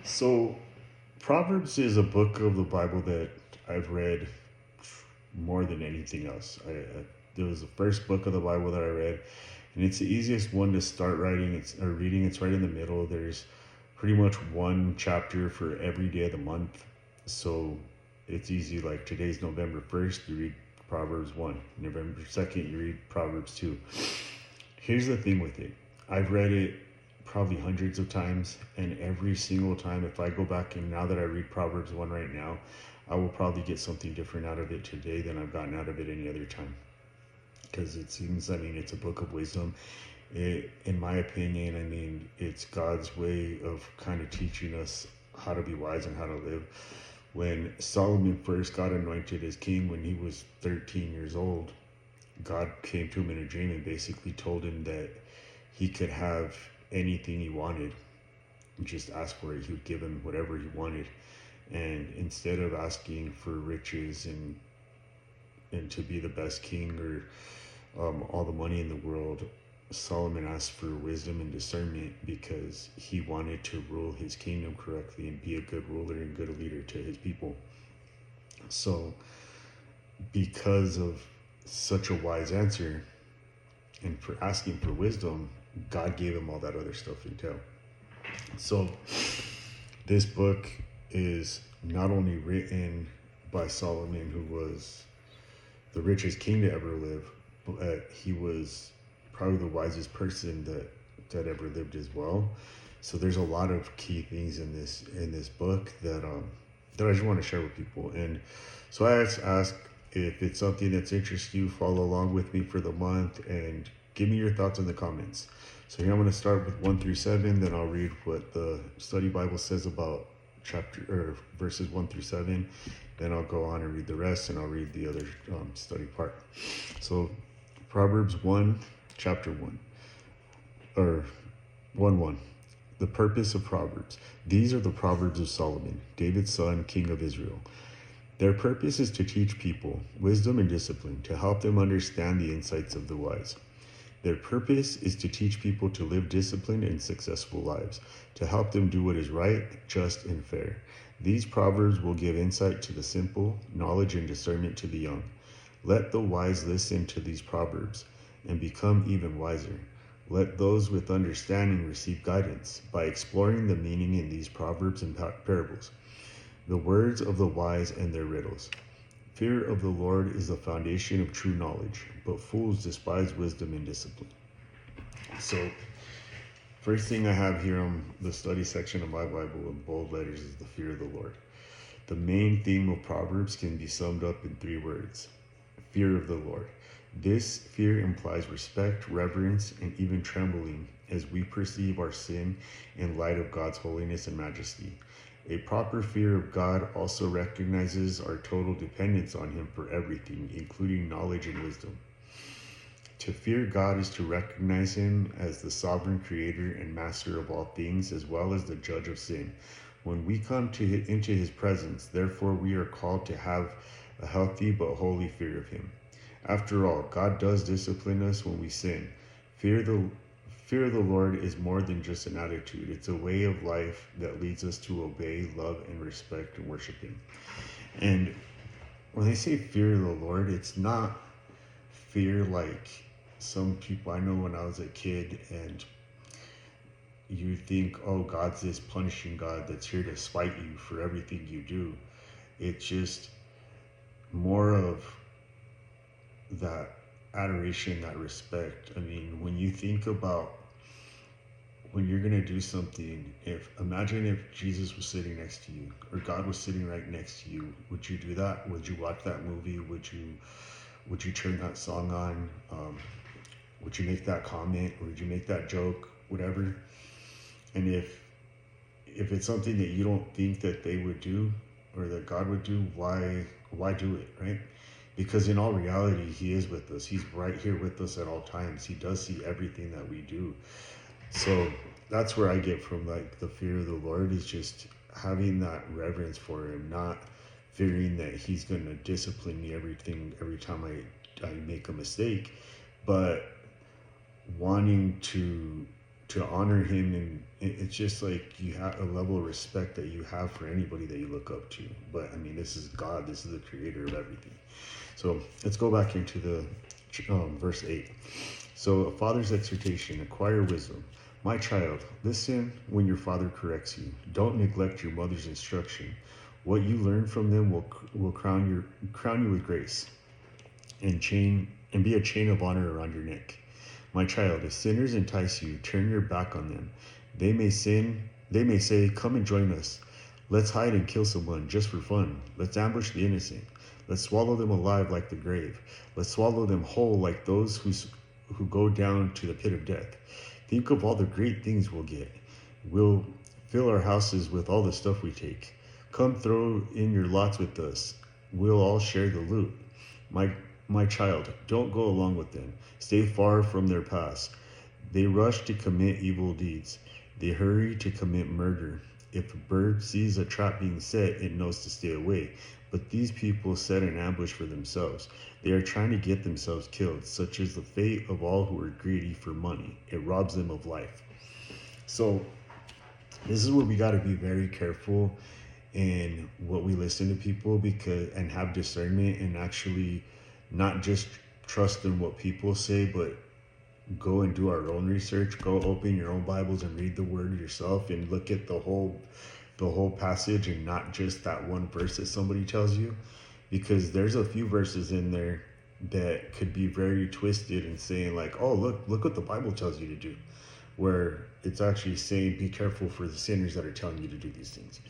So, Proverbs is a book of the Bible that I've read more than anything else. It was the first book of the Bible that I read, and it's the easiest one to start writing. It's or reading. It's right in the middle. There's pretty much one chapter for every day of the month, so it's easy. Like today's November 1st, you read Proverbs 1. November 2nd, you read Proverbs 2. Here's the thing with it. I've read it probably hundreds of times, and every single time, if I go back and now that I read Proverbs 1 right now, I will probably get something different out of it today than I've gotten out of it any other time. Because it seems, it's a book of wisdom. In my opinion, it's God's way of kind of teaching us how to be wise and how to live. When Solomon first got anointed as king when he was 13 years old, God came to him in a dream and basically told him that he could have anything he wanted. Just ask for it. He would give him whatever he wanted. And instead of asking for riches and to be the best king or all the money in the world, Solomon asked for wisdom and discernment because he wanted to rule his kingdom correctly and be a good ruler and good leader to his people. So, because of such a wise answer and for asking for wisdom, God gave him all that other stuff in tail. So, this book is not only written by Solomon, who was the richest king to ever live, but he was probably the wisest person that ever lived as well. So there's a lot of key things in this book that I just want to share with people. And so I ask if it's something that's interests you, follow along with me for the month and give me your thoughts in the comments. So here I'm going to start with 1 through 7, then I'll read what the study Bible says about verses 1 through 7. Then I'll go on and read the rest, and I'll read the other study part. So Proverbs 1, chapter 1, or 1:1. The purpose of Proverbs. These are the Proverbs of Solomon, David's son, king of Israel. Their purpose is to teach people wisdom and discipline, to help them understand the insights of the wise. Their purpose is to teach people to live disciplined and successful lives, to help them do what is right, just, and fair. These proverbs will give insight to the simple, knowledge and discernment to the young. Let the wise listen to these proverbs and become even wiser. Let those with understanding receive guidance by exploring the meaning in these proverbs and parables, the words of the wise and their riddles. Fear of the Lord is the foundation of true knowledge, but fools despise wisdom and discipline. So, first thing I have here on the study section of my Bible in bold letters is the fear of the Lord. The main theme of Proverbs can be summed up in 3 words: fear of the Lord. This fear implies respect, reverence, and even trembling as we perceive our sin in light of God's holiness and majesty. A proper fear of God also recognizes our total dependence on Him for everything, including knowledge and wisdom. To fear God is to recognize Him as the sovereign creator and master of all things, as well as the judge of sin. When we come into His presence, therefore, we are called to have a healthy but holy fear of Him. After all, God does discipline us when we sin. Fear of the Lord is more than just an attitude. It's a way of life that leads us to obey, love, and respect and worship Him. And when they say fear of the Lord, it's not fear like some people I know when I was a kid, and you think, oh, God's this punishing God that's here to spite you for everything you do. It's just more of that adoration, that respect. When you think about when you're going to do something, imagine if Jesus was sitting next to you or God was sitting right next to you, would you do that? Would you watch that movie? Would you turn that song on? Would you make that comment? Or would you make that joke? Whatever. And if it's something that you don't think that they would do or that God would do, why do it, right? Because in all reality, He is with us. He's right here with us at all times. He does see everything that we do. So that's where I get from the fear of the Lord, is just having that reverence for Him, not fearing that He's going to discipline me every time I make a mistake, but wanting to to honor him, and it's just like you have a level of respect that you have for anybody that you look up to. But I mean, this is God, this is the creator of everything. So let's go back into the verse 8. So a father's exhortation: acquire wisdom. My child, listen when your father corrects you. Don't neglect your mother's instruction. What you learn from them will crown you with grace, and be a chain of honor around your neck. My child, if sinners entice you, turn your back on them. They may say, come and join us. Let's hide and kill someone just for fun. Let's ambush the innocent. Let's swallow them alive like the grave. Let's swallow them whole like those who go down to the pit of death. Think of all the great things we'll get. We'll fill our houses with all the stuff we take. Come throw in your lots with us. We'll all share the loot. My child, don't go along with them. Stay far from their paths. They rush to commit evil deeds. They hurry to commit murder. If a bird sees a trap being set, it knows to stay away. But these people set an ambush for themselves. They are trying to get themselves killed. Such is the fate of all who are greedy for money. It robs them of life. So this is where we got to be very careful in what we listen to people, and have discernment, and actually not just trust in what people say, but go and do our own research. Go open your own Bibles and read the word yourself, and look at the whole passage, and not just that one verse that somebody tells you, because there's a few verses in there that could be very twisted and saying like, oh, look what the Bible tells you to do, where it's actually saying be careful for the sinners that are telling you to do these things.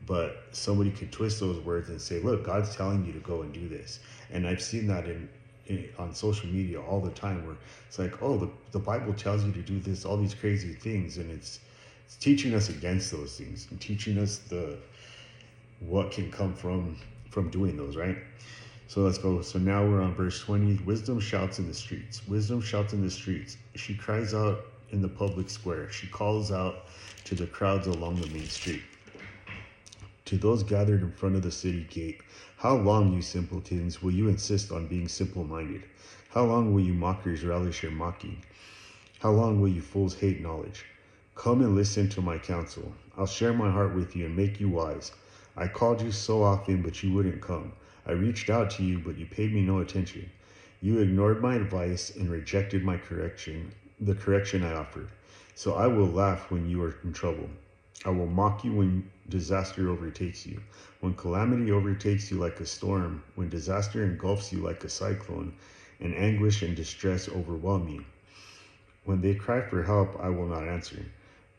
But somebody could twist those words and say, look, God's telling you to go and do this. And I've seen that on social media all the time, where it's like, oh, the Bible tells you to do this, all these crazy things, and it's teaching us against those things, and teaching us what can come from doing those, right? So let's go. So now we're on verse 20. Wisdom shouts in the streets. Wisdom shouts in the streets. She cries out in the public square. She calls out to the crowds along the main street. To those gathered in front of the city gate, how long, you simpletons, will you insist on being simple-minded? How long will you mockers relish your mocking? How long will you fools hate knowledge? Come and listen to my counsel. I'll share my heart with you and make you wise. I called you so often, but you wouldn't come. I reached out to you, but you paid me no attention. You ignored my advice and rejected my correction, the correction I offered. So I will laugh when you are in trouble. I will mock you when disaster overtakes you. When calamity overtakes you like a storm, when disaster engulfs you like a cyclone, and anguish and distress overwhelm you. When they cry for help, I will not answer.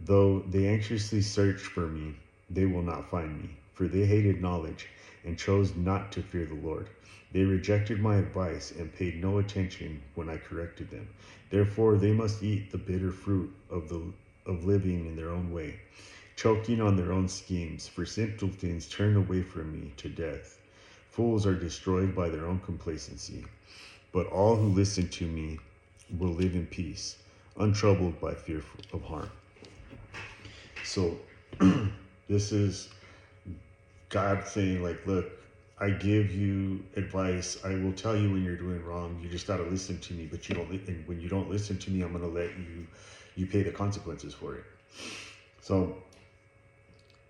Though they anxiously search for me, they will not find me, for they hated knowledge and chose not to fear the Lord. They rejected my advice and paid no attention when I corrected them. Therefore, they must eat the bitter fruit of living in their own way, choking on their own schemes. For simpletons turn away from me to death. Fools are destroyed by their own complacency. But all who listen to me will live in peace, untroubled by fear of harm. So this is God saying, like, look, I give you advice. I will tell you when you're doing wrong. You just got to listen to me. But you don't. And when you don't listen to me, I'm going to let you pay the consequences for it. So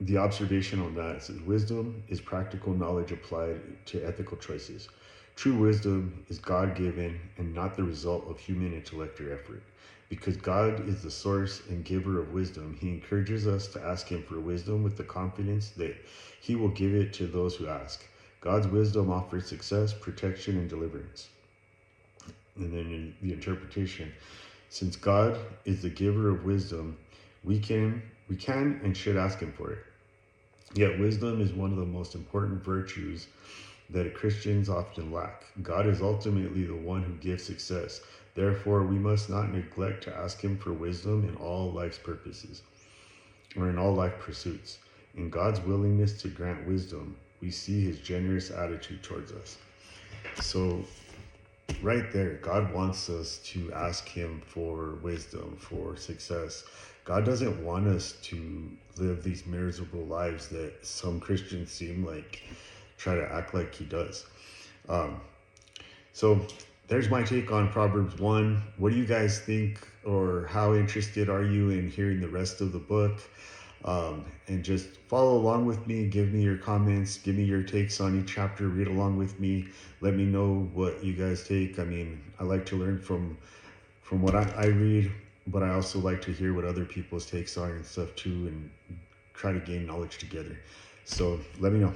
the observation on that says, wisdom is practical knowledge applied to ethical choices. True wisdom is God-given and not the result of human intellect or effort. Because God is the source and giver of wisdom, he encourages us to ask him for wisdom with the confidence that he will give it to those who ask. God's wisdom offers success, protection, and deliverance. And then in the interpretation, since God is the giver of wisdom, we can and should ask him for it. Yet wisdom is one of the most important virtues that Christians often lack. God is ultimately the one who gives success. Therefore, we must not neglect to ask him for wisdom in all life's purposes, or in all life pursuits. In God's willingness to grant wisdom, we see his generous attitude towards us. So right there, God wants us to ask him for wisdom, for success. God doesn't want us to live these miserable lives that some Christians seem like try to act like he does. So there's my take on Proverbs 1. What do you guys think, or how interested are you in hearing the rest of the book? And just follow along with me, give me your comments, give me your takes on each chapter, read along with me. Let me know what you guys take. I mean, I like to learn from what I read, but I also like to hear what other people's takes are and stuff too, and try to gain knowledge together. So let me know.